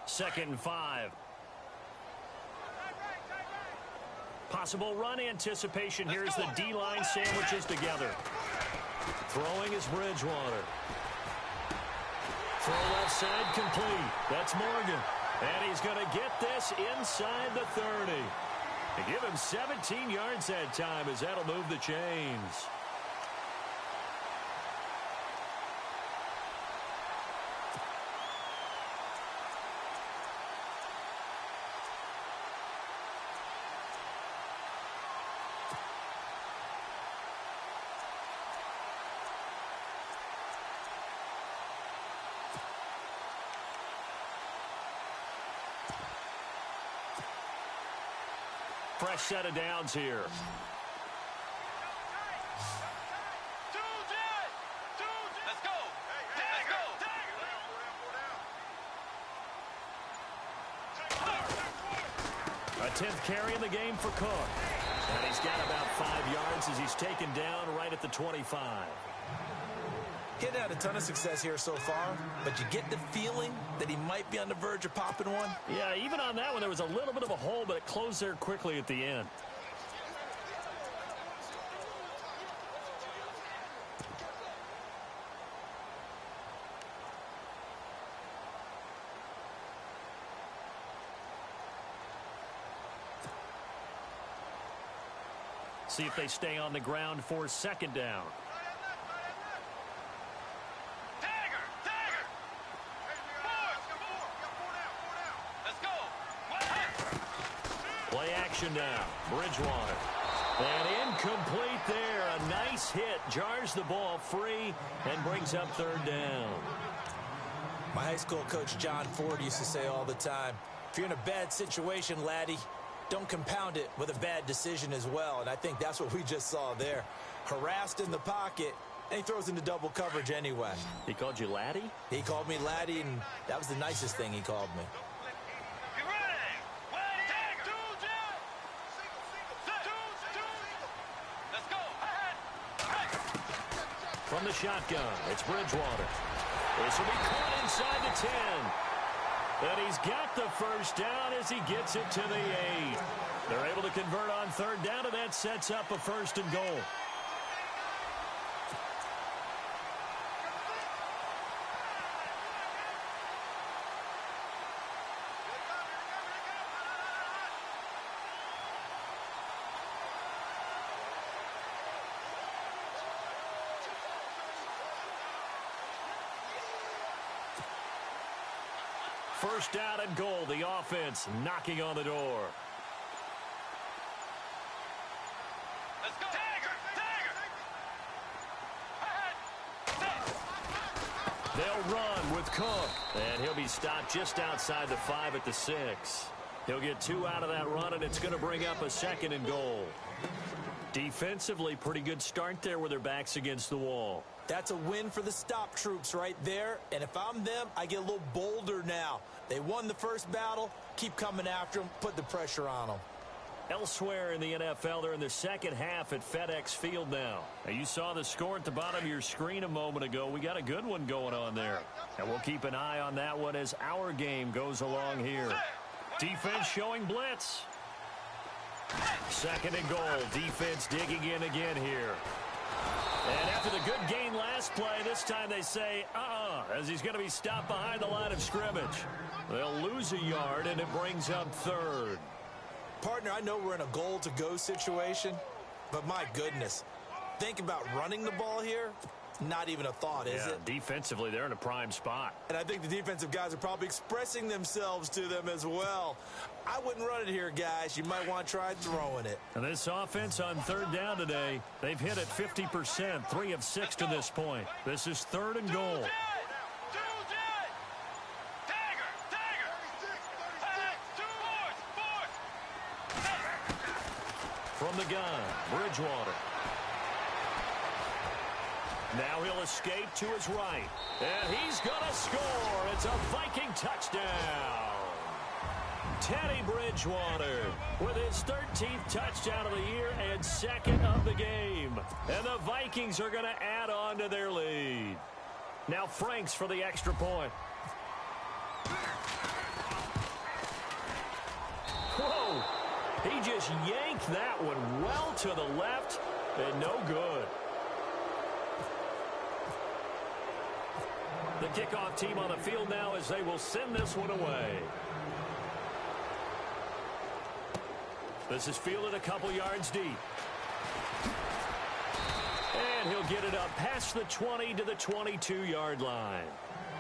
[SPEAKER 2] Second and 5. Possible run anticipation here as the D-line sandwiches together. Throwing is Bridgewater. Throw left side complete. That's Morgan. And he's going to get this inside the 30. They give him 17 yards that time as that'll move the chains. Fresh set of downs here.
[SPEAKER 4] Let's go.
[SPEAKER 2] 10th carry in the game for Cook. And he's got about 5 yards as he's taken down right at the 25.
[SPEAKER 3] He hadn't had a ton of success here so far, but you get the feeling that he might be on the verge of popping one.
[SPEAKER 2] Yeah, even on that one, there was a little bit of a hole, but it closed there quickly at the end. See if they stay on the ground for 2nd down. Play action now. Bridgewater. And incomplete there. A nice hit. Jars the ball free and brings up 3rd down.
[SPEAKER 3] My high school coach John Ford used to say all the time, if you're in a bad situation, laddie, don't compound it with a bad decision as well. And I think that's what we just saw there. Harassed in the pocket, and he throws into double coverage anyway.
[SPEAKER 2] He called you laddie?
[SPEAKER 3] He called me laddie, and that was the nicest thing he called me.
[SPEAKER 2] From the shotgun, it's Bridgewater. This will be caught inside the 10. And he's got the 1st down as he gets it to the 8. They're able to convert on 3rd down, and that sets up a 1st and goal. First down and goal. The offense knocking on the door.
[SPEAKER 4] Let's go.
[SPEAKER 2] They'll run with Cook. And he'll be stopped just outside the 5 at the 6. He'll get 2 out of that run, and it's going to bring up a 2nd and goal. Defensively, pretty good start there with their backs against the wall.
[SPEAKER 3] That's a win for the stop troops right there. And if I'm them, I get a little bolder now. They won the first battle. Keep coming after them. Put the pressure on them.
[SPEAKER 2] Elsewhere in the NFL, they're in the 2nd half at FedEx Field now. And you saw the score at the bottom of your screen a moment ago. We got a good one going on there. And we'll keep an eye on that one as our game goes along here. Defense showing blitz. 2nd and goal. Defense digging in again here. And after the good gain last play, this time they say, as he's going to be stopped behind the line of scrimmage. They'll lose a yard, and it brings up 3rd.
[SPEAKER 3] Partner, I know we're in a goal-to-go situation, but my goodness, think about running the ball here. Not even a thought, is it?
[SPEAKER 2] Defensively, they're in a prime spot.
[SPEAKER 3] And I think the defensive guys are probably expressing themselves to them as well. I wouldn't run it here, guys. You might want to try throwing it.
[SPEAKER 2] And this offense on 3rd down today, they've hit it 50%, 3 of 6 to this point. This is 3rd and goal. From the gun, Bridgewater. Now he'll escape to his right. And he's going to score. It's a Viking touchdown. Teddy Bridgewater with his 13th touchdown of the year and 2nd of the game. And the Vikings are going to add on to their lead. Now Franks for the extra point. Whoa! He just yanked that one well to the left and no good. The kickoff team on the field now as they will send this one away. This is fielded a couple yards deep. And he'll get it up past the 20 to the 22-yard line.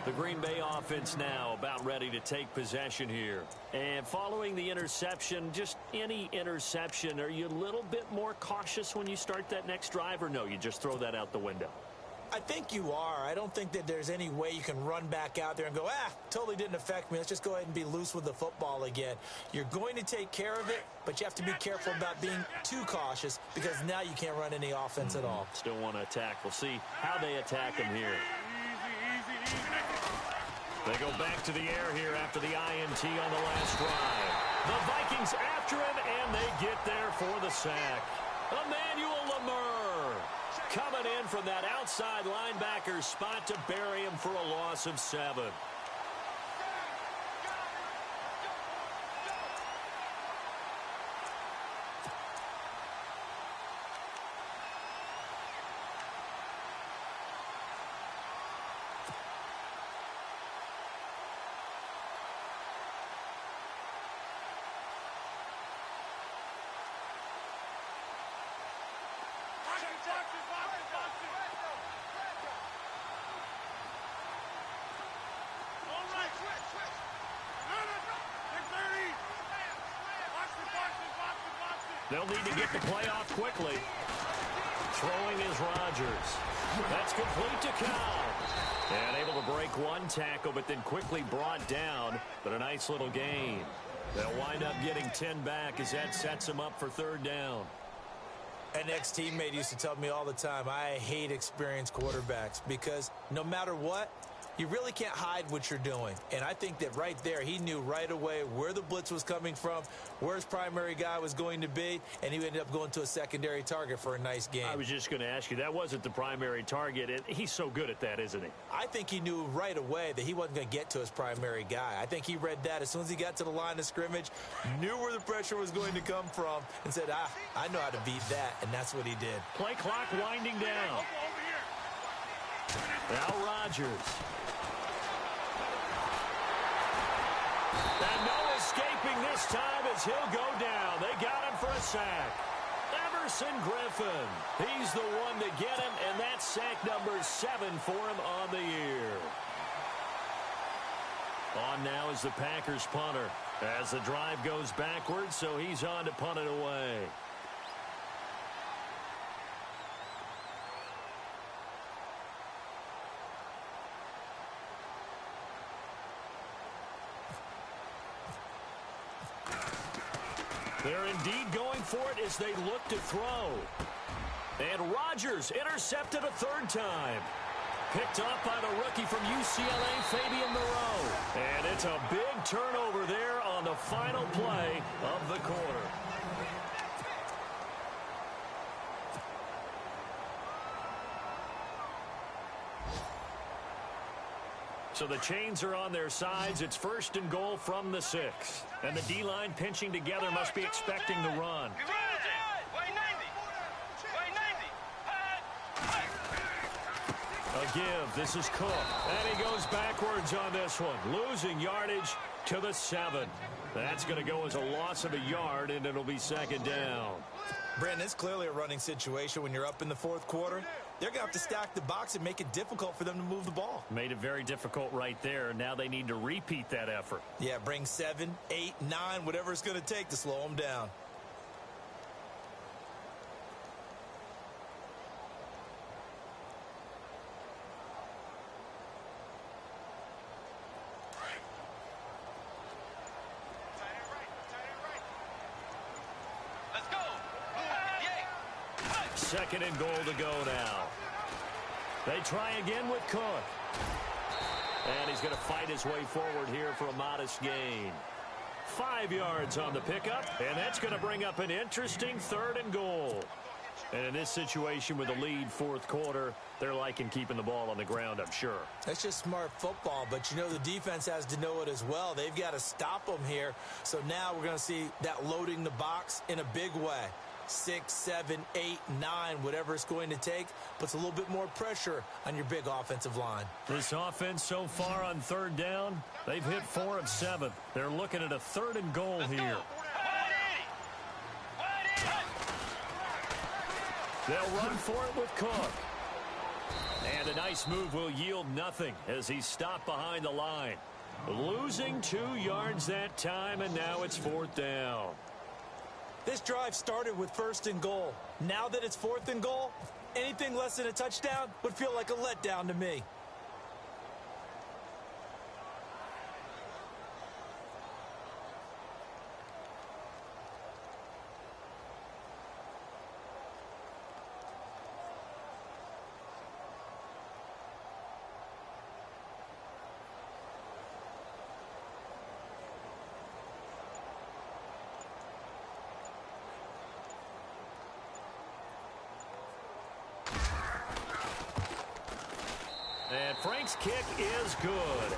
[SPEAKER 2] The Green Bay offense now about ready to take possession here. And following the interception, just any interception, are you a little bit more cautious when you start that next drive, or no, you just throw that out the window?
[SPEAKER 3] I think you are. I don't think that there's any way you can run back out there and go, totally didn't affect me. Let's just go ahead and be loose with the football again. You're going to take care of it, but you have to be careful about being too cautious because now you can't run any offense at all.
[SPEAKER 2] Still want to attack. We'll see how they attack him here. They go back to the air here after the INT on the last drive. The Vikings after him, and they get there for the sack. Emmanuel Lemur coming in from that outside linebacker spot to bury him for a loss of 7. They'll need to get the play off quickly. Throwing is Rodgers. That's complete to Cow. And able to break one tackle, but then quickly brought down. But a nice little gain. They'll wind up getting 10 back as that sets them up for 3rd down.
[SPEAKER 3] An ex-teammate used to tell me all the time, I hate experienced quarterbacks because no matter what, you really can't hide what you're doing. And I think that right there, he knew right away where the blitz was coming from, where his primary guy was going to be, and he ended up going to a secondary target for a nice game.
[SPEAKER 2] I was just going to ask you, that wasn't the primary target. He's so good at that, isn't he?
[SPEAKER 3] I think he knew right away that he wasn't going to get to his primary guy. I think he read that as soon as he got to the line of scrimmage, knew where the pressure was going to come from, and said, I know how to beat that, and that's what he did.
[SPEAKER 2] Play clock winding down. Now Rodgers. And no escaping this time as he'll go down. They got him for a sack. Everson Griffin. He's the one to get him, and that's sack number 7 for him on the year. On now is the Packers punter as the drive goes backwards, so he's on to punt it away. They're indeed going for it as they look to throw. And Rodgers intercepted a 3rd time. Picked up by the rookie from UCLA, Fabian Moreau. And it's a big turnover there on the final play of the quarter. So the chains are on their sides. It's 1st and goal from the 6. And the D-line pinching together must be expecting the run. A give. This is Cook. And he goes backwards on this one. Losing yardage to the 7. That's going to go as a loss of a yard, and it'll be 2nd down.
[SPEAKER 3] Brandon, it's clearly a running situation when you're up in the 4th quarter. They're going to have to stack the box and make it difficult for them to move the ball.
[SPEAKER 2] Made it very difficult right there. Now they need to repeat that effort.
[SPEAKER 3] Yeah, bring 7, 8, 9, whatever it's going to take to slow them down.
[SPEAKER 4] Let's go.
[SPEAKER 2] 2nd and goal to go now. They try again with Cook. And he's going to fight his way forward here for a modest gain. 5 yards on the pickup, and that's going to bring up an interesting 3rd and goal. And in this situation with the lead 4th quarter, they're liking keeping the ball on the ground, I'm sure.
[SPEAKER 3] That's just smart football, but you know the defense has to know it as well. They've got to stop them here. So now we're going to see that loading the box in a big way. 6, 7, 8, 9, whatever it's going to take, puts a little bit more pressure on your big offensive line.
[SPEAKER 2] This offense so far on 3rd down, they've hit 4 of 7. They're looking at a 3rd and goal here. They'll run for it with Cook. And a nice move will yield nothing as he's stopped behind the line. Losing 2 yards that time, and now it's 4th down.
[SPEAKER 3] This drive started with 1st and goal. Now that it's 4th and goal, anything less than a touchdown would feel like a letdown to me.
[SPEAKER 2] And Frank's kick is good.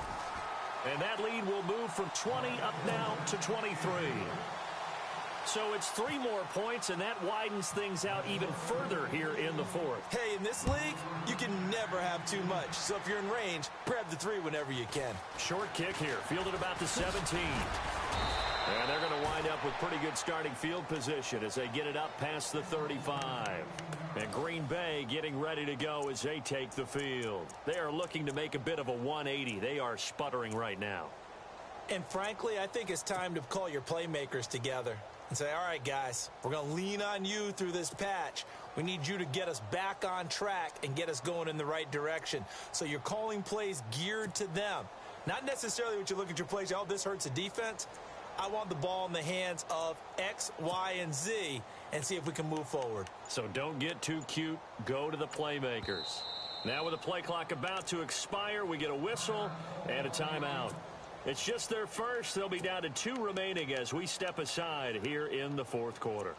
[SPEAKER 2] And that lead will move from 20 up now to 23. So it's 3 more points, and that widens things out even further here in the fourth.
[SPEAKER 3] Hey, in this league, you can never have too much. So if you're in range, grab the 3 whenever you can.
[SPEAKER 2] Short kick here, fielded about the 17. And they're going to wind up with pretty good starting field position as they get it up past the 35. And Green Bay getting ready to go as they take the field. They are looking to make a bit of a 180. They are sputtering right now.
[SPEAKER 3] And frankly, I think it's time to call your playmakers together and say, all right, guys, we're going to lean on you through this patch. We need you to get us back on track and get us going in the right direction. So you're calling plays geared to them. Not necessarily what you look at your plays, oh, this hurts the defense. I want the ball in the hands of X, Y, and Z and see if we can move forward.
[SPEAKER 2] So don't get too cute. Go to the playmakers. Now with the play clock about to expire, we get a whistle and a timeout. It's just their first. They'll be down to 2 remaining as we step aside here in the fourth quarter.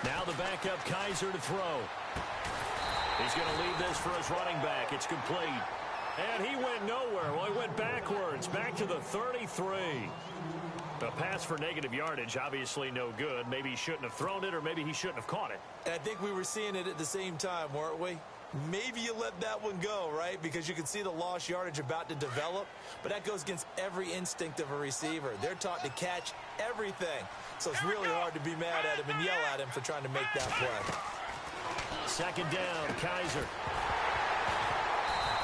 [SPEAKER 2] Now the backup Kaiser to throw. He's going to leave this for his running back. It's complete. And he went nowhere. Well, he went backwards, back to the 33. The pass for negative yardage, obviously no good. Maybe he shouldn't have thrown it, or maybe he shouldn't have caught it.
[SPEAKER 3] And I think we were seeing it at the same time, weren't we? Maybe you let that one go, right? Because you can see the lost yardage about to develop. But that goes against every instinct of a receiver. They're taught to catch everything. So it's really hard to be mad at him and yell at him for trying to make that play.
[SPEAKER 2] Second down, Kaiser.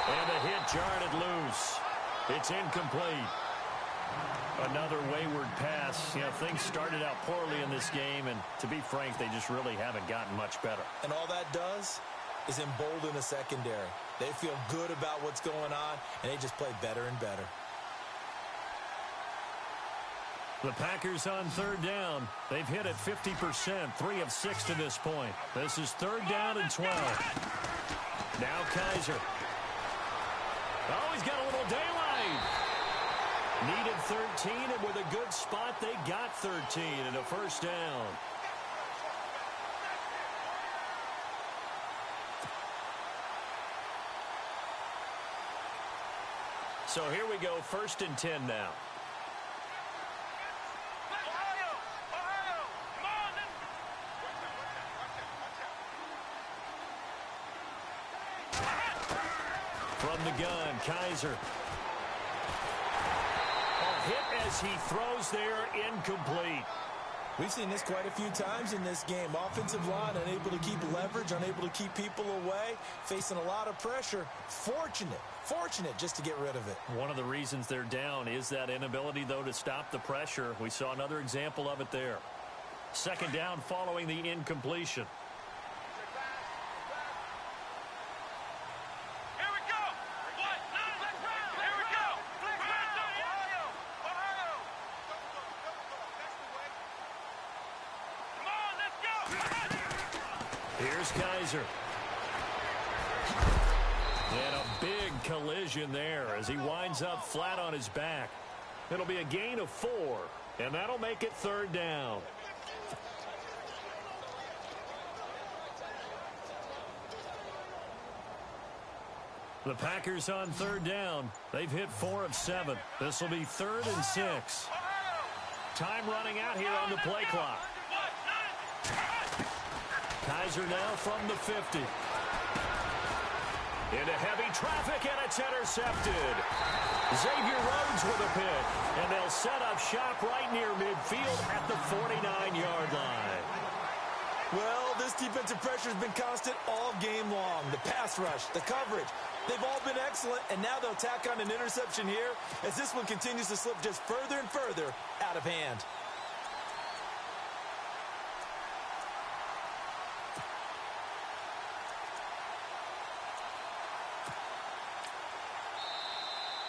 [SPEAKER 2] And the hit jarred it loose. It's incomplete. Another wayward pass. You know, things started out poorly in this game, and to be frank, they just really haven't gotten much better.
[SPEAKER 3] And all that does is embolden the secondary. They feel good about what's going on, and they just play better and better.
[SPEAKER 2] The Packers on third down. They've hit it 50%, 3 of 6 to this point. This is third down and 12. Now Kaiser. Oh, he's got a little daylight. Needed 13, and with a good spot, they got 13 and a first down. So here we go, 1st and 10 now. From the gun, Kaiser. A hit as he throws there, incomplete.
[SPEAKER 3] We've seen this quite a few times in this game. Offensive line unable to keep leverage, unable to keep people away, facing a lot of pressure. Fortunate just to get rid of it.
[SPEAKER 2] One of the reasons they're down is that inability, though, to stop the pressure. We saw another example of it there. Second down following the incompletion. Here's Kaiser. And a big collision there as he winds up flat on his back. It'll be a gain of 4, and that'll make it third down. The Packers on third down. They've hit 4 of 7. This will be 3rd and 6. Time running out here on the play clock. Kaiser now from the 50. Into heavy traffic, and it's intercepted. Xavier Rhodes with a pick, and they'll set up shop right near midfield at the 49-yard line.
[SPEAKER 3] Well, this defensive pressure has been constant all game long. The pass rush, the coverage, They've all been excellent, and now they'll tack on an interception here as this one continues to slip just further and further out of hand.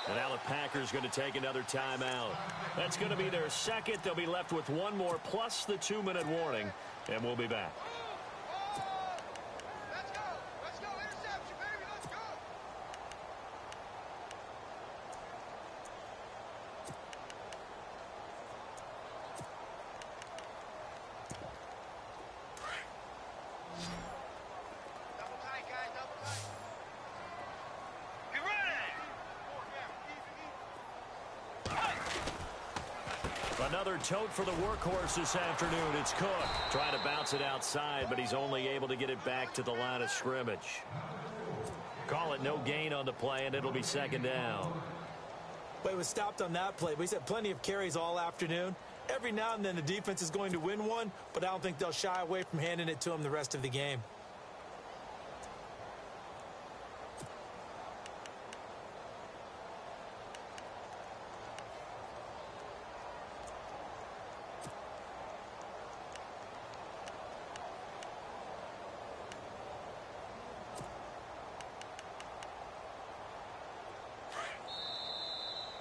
[SPEAKER 2] And now the Packers going to take another timeout. That's going to be their second. They'll be left with one more plus the 2-minute warning, and we'll be back.
[SPEAKER 4] Let's go. Interception, baby. Let's go. Double tight, guys. Double tight. Get ready.
[SPEAKER 2] Another tote for the workhorse this afternoon. It's Cook trying to bounce it outside, but he's only able to get it back to the line of scrimmage. Call it no gain on the play, and it'll be second down.
[SPEAKER 3] But it was stopped on that play, but he's had plenty of carries all afternoon. Every now and then the defense is going to win one, but I don't think they'll shy away from handing it to him the rest of the game.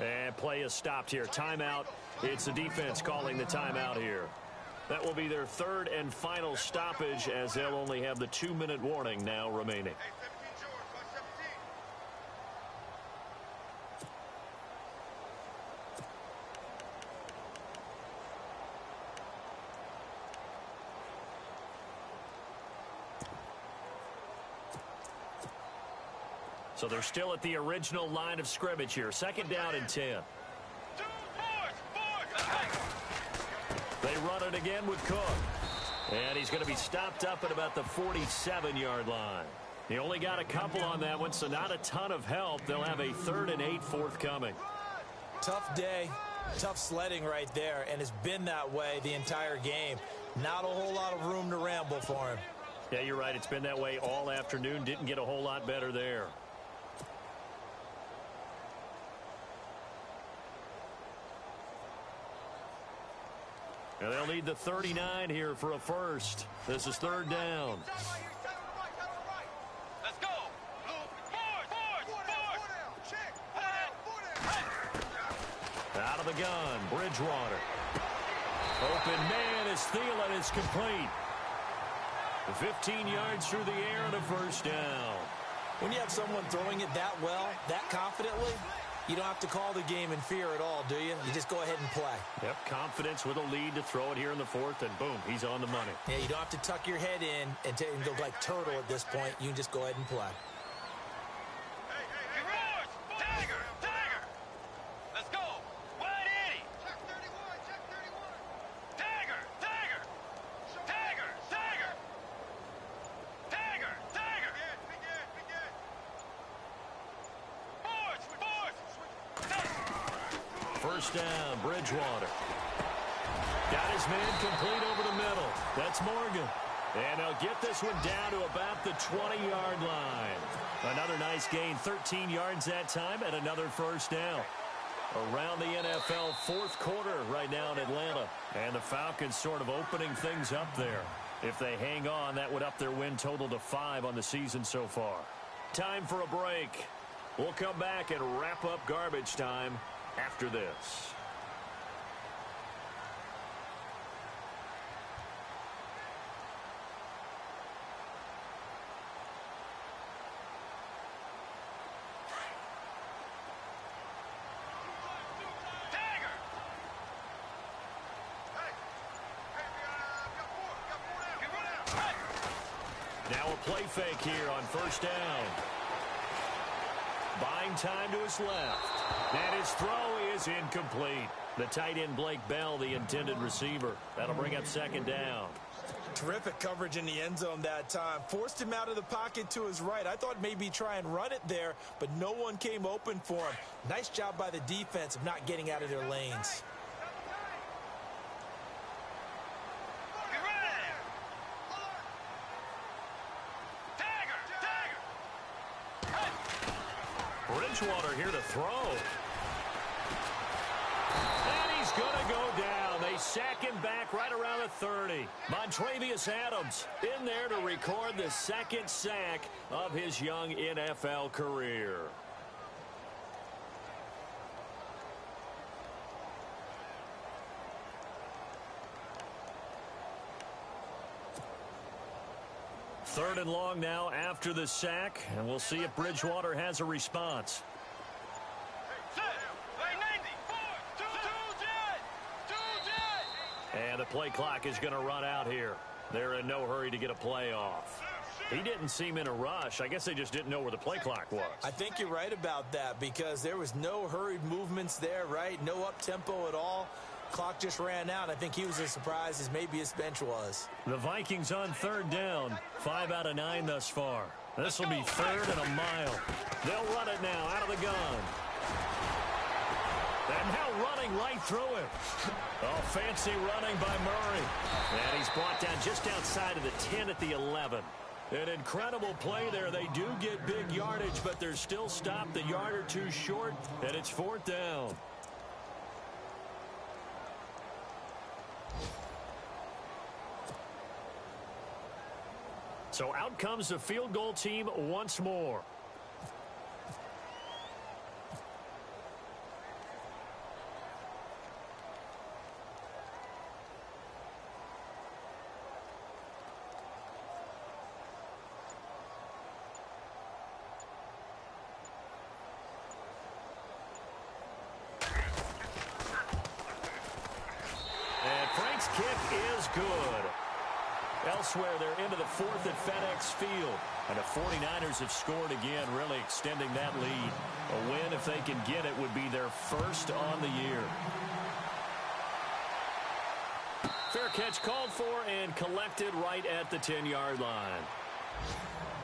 [SPEAKER 2] And play is stopped here. Timeout. It's the defense calling the timeout here. That will be their third and final stoppage as they'll only have the 2-minute warning now remaining. So they're still at the original line of scrimmage here. Second down and 10. They run it again with Cook. And he's going to be stopped up at about the 47-yard line. He only got a couple on that one, so not a ton of help. They'll have a 3rd and 8 forthcoming.
[SPEAKER 3] Tough day, tough sledding right there, and it's been that way the entire game. Not a whole lot of room to ramble for him.
[SPEAKER 2] Yeah, you're right. It's been that way all afternoon. Didn't get a whole lot better there. And they'll need the 39 here for a first. This is 3rd down.
[SPEAKER 4] Let's go.
[SPEAKER 2] Out of the gun, Bridgewater. Open man is Thielen is complete. 15 yards through the air and a first down.
[SPEAKER 3] When you have someone throwing it that well, that confidently, you don't have to call the game in fear at all, do you? You just go ahead and play.
[SPEAKER 2] Yep, confidence with a lead to throw it here in the 4th, and boom, he's on the money.
[SPEAKER 3] Yeah, you don't have to tuck your head in and go like turtle at this point. You can just go ahead and play.
[SPEAKER 4] Tiger! Let's go. Wide 80. Check 31. Tiger! Tiger! Begin.
[SPEAKER 2] First down, Bridgewater. Got his man complete over the middle. That's Morgan. And they'll get this one down to about the 20-yard line. Another nice gain, 13 yards that time, and another first down. Around the NFL 4th quarter right now in Atlanta. And the Falcons sort of opening things up there. If they hang on, that would up their win total to 5 on the season so far. Time for a break. We'll come back and wrap up garbage time after this. Now a play fake here on first down. Buying time to his left. And his throw is incomplete. The tight end Blake Bell, the intended receiver. That'll bring up second down.
[SPEAKER 3] Terrific coverage in the end zone that time. Forced him out of the pocket to his right. I thought maybe try and run it there, but no one came open for him. Nice job by the defense of not getting out of their lanes.
[SPEAKER 2] Bridgewater here to throw. And he's going to go down. They sack him back right around the 30. Montrevious Adams in there to record the second sack of his young NFL career. Third and long now after the sack, and we'll see if Bridgewater has a response. And the play clock is going to run out here. They're in no hurry to get a play off. He didn't seem in a rush. I guess they just didn't know where the play clock was.
[SPEAKER 3] I think you're right about that because there was no hurried movements there, right? No up-tempo at all. Clock just ran out. I think he was as surprised as maybe his bench was.
[SPEAKER 2] The Vikings on third down. 5 out of 9 thus far. This will be third and a mile. They'll run it now out of the gun. And now running right through him. Oh, fancy running by Murray. And he's brought down just outside of the 10 at the 11. An incredible play there. They do get big yardage, but they're still stopped a yard or two short, and it's fourth down. So out comes the field goal team once more. And Frank's kick is good. Elsewhere, they're into the fourth at FedEx Field. And the 49ers have scored again, really extending that lead. A win, if they can get it, would be their first on the year. Fair catch called for and collected right at the 10-yard line.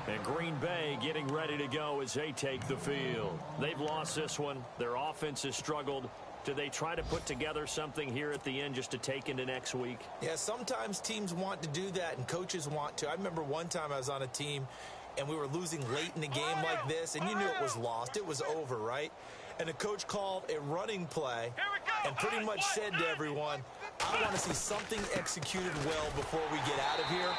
[SPEAKER 2] And Green Bay getting ready to go as they take the field. They've lost this one. Their offense has struggled. Do they try to put together something here at the end just to take into next week?
[SPEAKER 3] Yeah, sometimes teams want to do that and coaches want to. I remember one time I was on a team and we were losing late in the game like this, and you knew it was lost. It was over, right? And the coach called a running play and pretty much said to everyone, I want to see something executed well before we get out of here.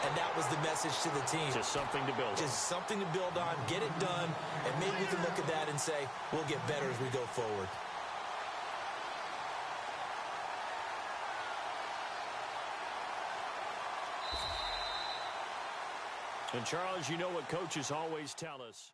[SPEAKER 3] And that was the message to the team.
[SPEAKER 2] Just something to build on.
[SPEAKER 3] Just something to build on, get it done, and maybe we can look at that and say, we'll get better as we go forward.
[SPEAKER 2] And, Charles, you know what coaches always tell us.